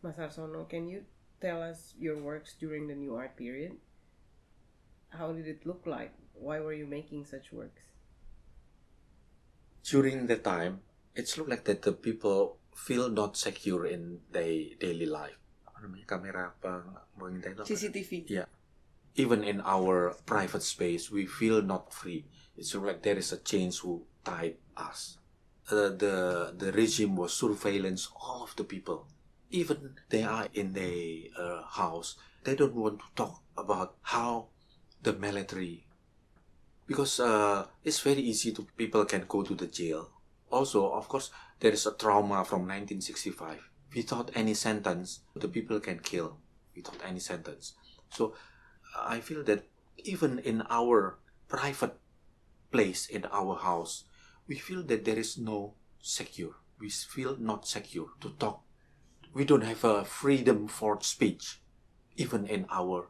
Mas Harsono, can you tell us your works during the new art period? How did it look like? Why were you making such works? During the time, it's looked like that the people feel not secure in their daily life. Kamera mengintai itu apa? CCTV. Yeah. Even in our private space, we feel not free. It's like there is a chains who tied us. The regime was surveillance all of the people. Even they are in the house, they don't want to talk about how the military, because it's very easy to people can go to the jail. Also, of course, there is a trauma from 1965. Without any sentence, the people can kill without any sentence. So I feel that even in our private place, in our house, we feel that there is no secure. We feel not secure to talk. We don't have a freedom for speech, even in our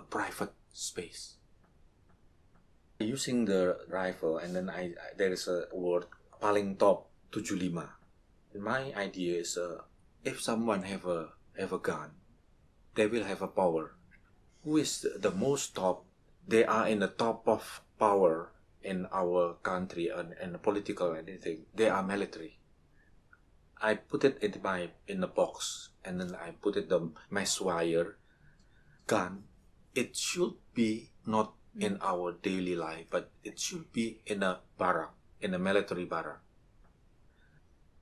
private space. Using the rifle, and then there is a word paling top 75. My idea is if someone have a gun, they will have a power. Who is the most top? They are in the top of power in our country and political anything. They are military. I put it in a box, and then I put it the mesh wire gun. It should be not in our daily life, but it should be in a barrack, in a military barrack.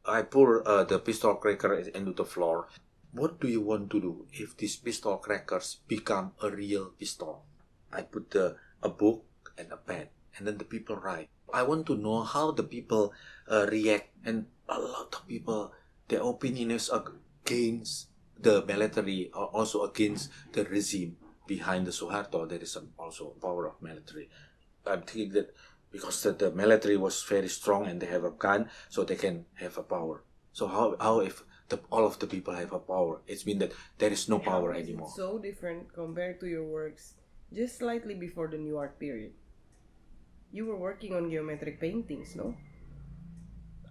I pour the pistol cracker into the floor. What do you want to do if these pistol crackers become a real pistol? I put a book and a pen, and then the people write. I want to know how the people react, and a lot of people, their opinion is against the military, or also against the regime. Behind the Suharto, there is also power of military. I'm thinking that because the military was very strong and they have a gun, so they can have a power. So how if all of the people have a power? It's mean that there is no power anymore. It's so different compared to your works just slightly before the new art period. You were working on geometric paintings, no?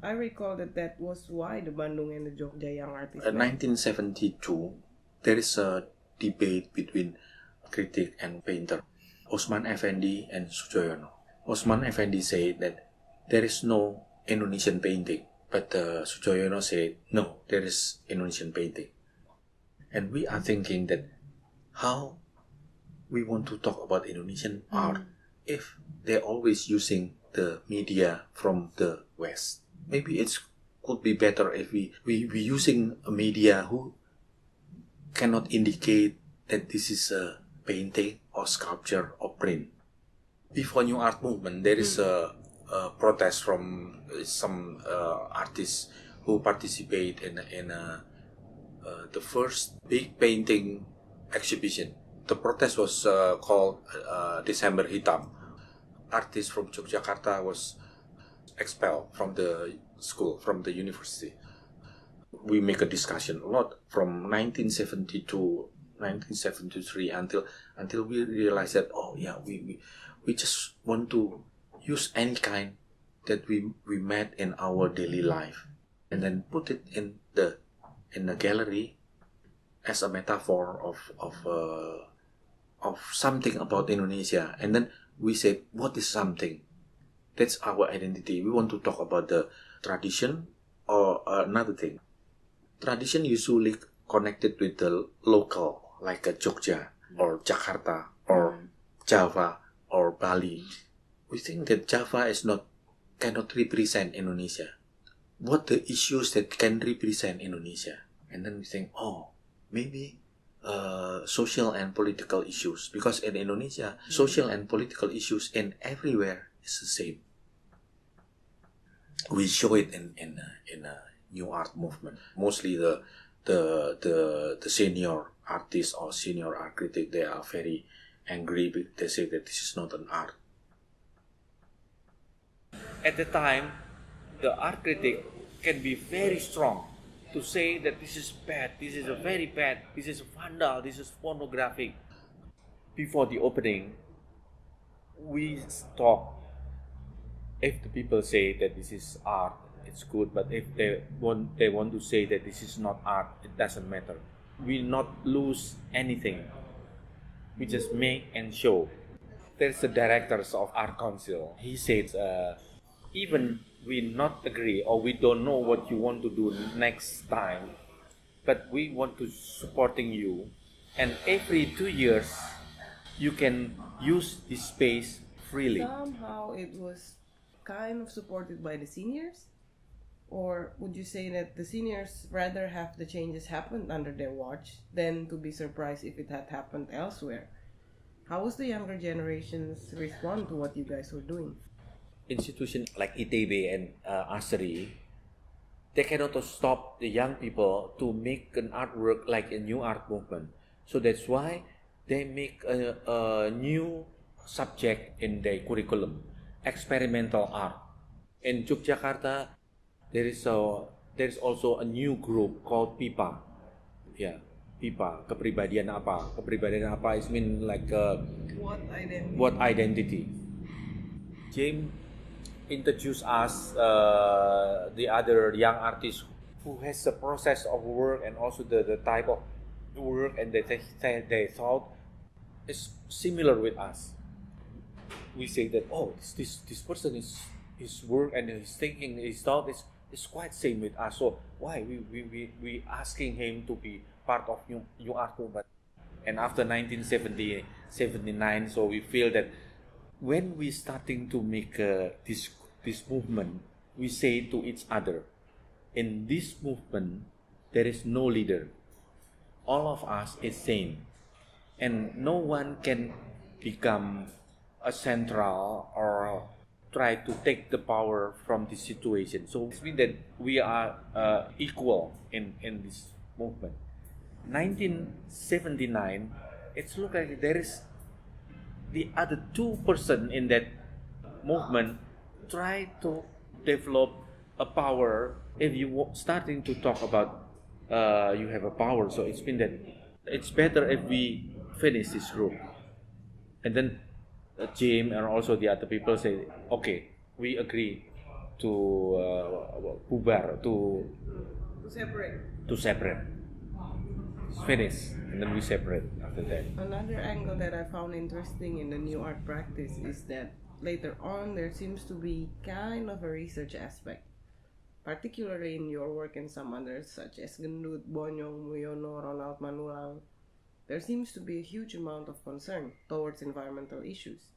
I recall that was why the Bandung and the Jogja young artists. 1972, there is a debate between critic and painter, Osman Effendi and Sujoyono. Osman Effendi said that there is no Indonesian painting, but Sujoyono said no, there is Indonesian painting. And we are thinking that how we want to talk about Indonesian art if they're always using the media from the West. Maybe it could be better if we using a media who cannot indicate that this is a painting or sculpture or print. Before New Art Movement, there is a protest from some artists who participate in the first big painting exhibition. The protest was called December Hitam. Artists from Yogyakarta was expelled from the school, from the university. We make a discussion a lot from 1972, 1973 until we realize that we just want to use any kind that we met in our daily life and then put it in the gallery as a metaphor of something about Indonesia. And then we said, what is something? That's our identity. We want to talk about the tradition or another thing. Tradition usually connected with the local, like a Jogja or Jakarta or Java or Bali. We think that Java cannot represent Indonesia. What the issues that can represent Indonesia? And then we think, maybe social and political issues, because in Indonesia, social and political issues in everywhere is the same. We show it in a New Art Movement. Mostly the senior artists or senior art critic, they are very angry. They say that this is not an art. At the time, the art critic can be very strong to say that this is bad, this is a very bad, this is vandal, this is pornographic. Before the opening, we stop. If the people say that this is art, it's good. But if they want to say that this is not art, it doesn't matter. We not lose anything. We just make and show. There's the directors of art council. He says, even we not agree or we don't know what you want to do next time, but we want to supporting you, and every 2 years you can use this space freely. Somehow it was kind of supported by the seniors? Or would you say that the seniors rather have the changes happen under their watch than to be surprised if it had happened elsewhere? How was the younger generations respond to what you guys were doing? Institutions like ITB and ASRI, they cannot stop the young people to make an artwork like a new art movement. So that's why they make a new subject in their curriculum, experimental art. In Yogyakarta, there is also a new group called PIPA. Yeah, PIPA. Kepribadian apa? Kepribadian apa is mean like what identity. James introduced us the other young artists who has a process of work and also the type of work, and they thought is similar with us. We say that this person his work and his thinking, his thought is quite same with us. So why we asking him to be part of new art movement? And after 1979, so we feel that when we starting to make this movement, we say to each other, in this movement there is no leader. All of us is same, and no one can become a central or try to take the power from this situation. So it means that we are equal in this movement. 1979, it's look like there is the other 2% in that movement try to develop a power. If you starting to talk about you have a power, so it's been that it's better if we finish this group. And then Jim and also the other people say, okay, we agree to bubar, to separate. Finish, and then we separate after that. Another angle that I found interesting in the new art practice is that later on there seems to be kind of a research aspect, particularly in your work and some others such as Gendut, Bonyong, Muyono, Ronald Manulang. There seems to be a huge amount of concern towards environmental issues.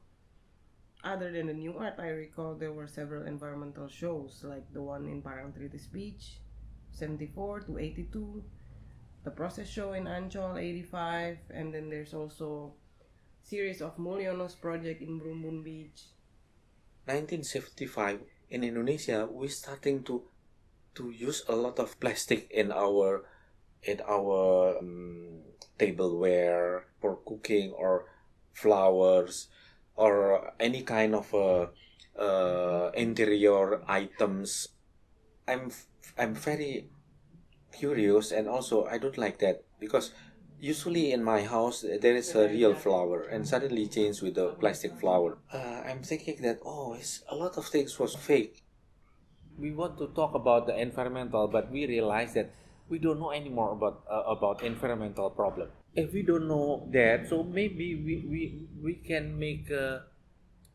Other than the new art, I recall there were several environmental shows like the one in Parangtritis Beach, 74 to 82, the process show in Ancol, 85, and then there's also series of Mulyono's project in Brumbun Beach. 1975 in Indonesia, we starting to use a lot of plastic in our tableware for cooking or flowers or any kind of interior items. I'm very curious, and also I don't like that because usually in my house there is a real flower and suddenly changed with a plastic flower. I'm thinking that it's a lot of things was fake. We want to talk about the environmental, but we realize that we don't know anymore about environmental problem. If we don't know that, so maybe we can make a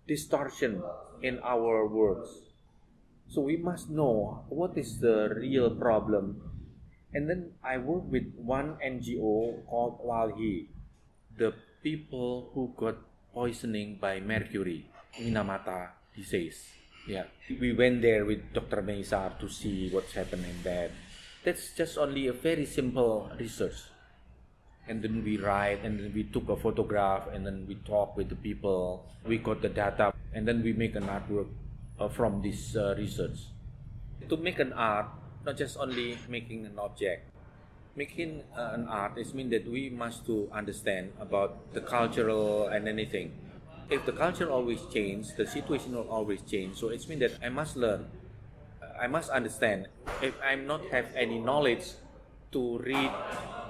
distortion in our words. So we must know what is the real problem. And then I work with one NGO called Walhi, the people who got poisoning by mercury, Minamata disease. Yeah, we went there with Dr. Mesa to see what's happening there. That's just only a very simple research. And then we write, and then we took a photograph, and then we talk with the people. We got the data, and then we make an artwork from this research. To make an art, not just only making an object. Making an art is mean that we must to understand about the cultural and anything. If the culture always change, the situation will always change. So it's mean that I must learn. I must understand. If I'm not have any knowledge to read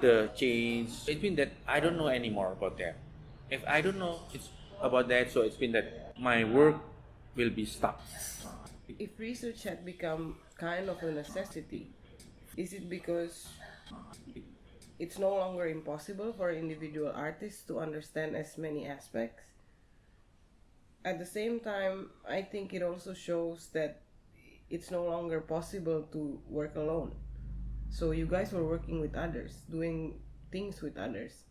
the change, it means that I don't know anymore about that. If I don't know about that, so it's mean that my work will be stuck. If research had become kind of a necessity? Is it because it's no longer impossible for individual artists to understand as many aspects? At the same time, I think it also shows that it's no longer possible to work alone. So you guys were working with others, doing things with others.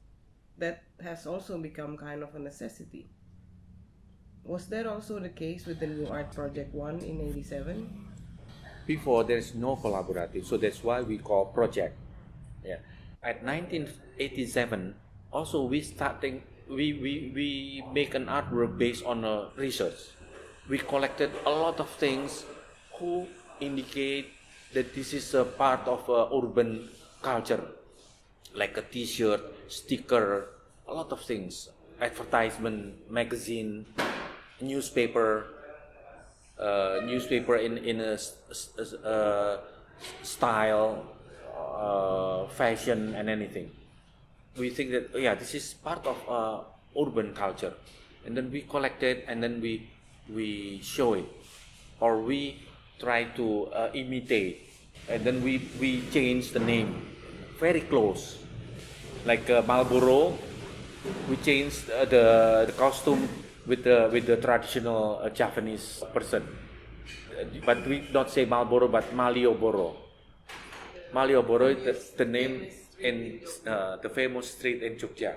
That has also become kind of a necessity. Was that also the case with the New Art Project 1 in 87? Before there is no collaborative, so that's why we call project. Yeah. At 1987, also we make an artwork based on research. We collected a lot of things who indicate that this is a part of urban culture, like a T-shirt, sticker, a lot of things, advertisement, magazine, newspaper in a style, fashion, and anything. We think that this is part of urban culture, and then we collect it, and then we show it, or we try to imitate, and then we change the name very close, like Marlboro. We changed the costume with the traditional Japanese person, but we don't say Marlboro but Malioboro. Malioboro is the name in the famous street in Jogja.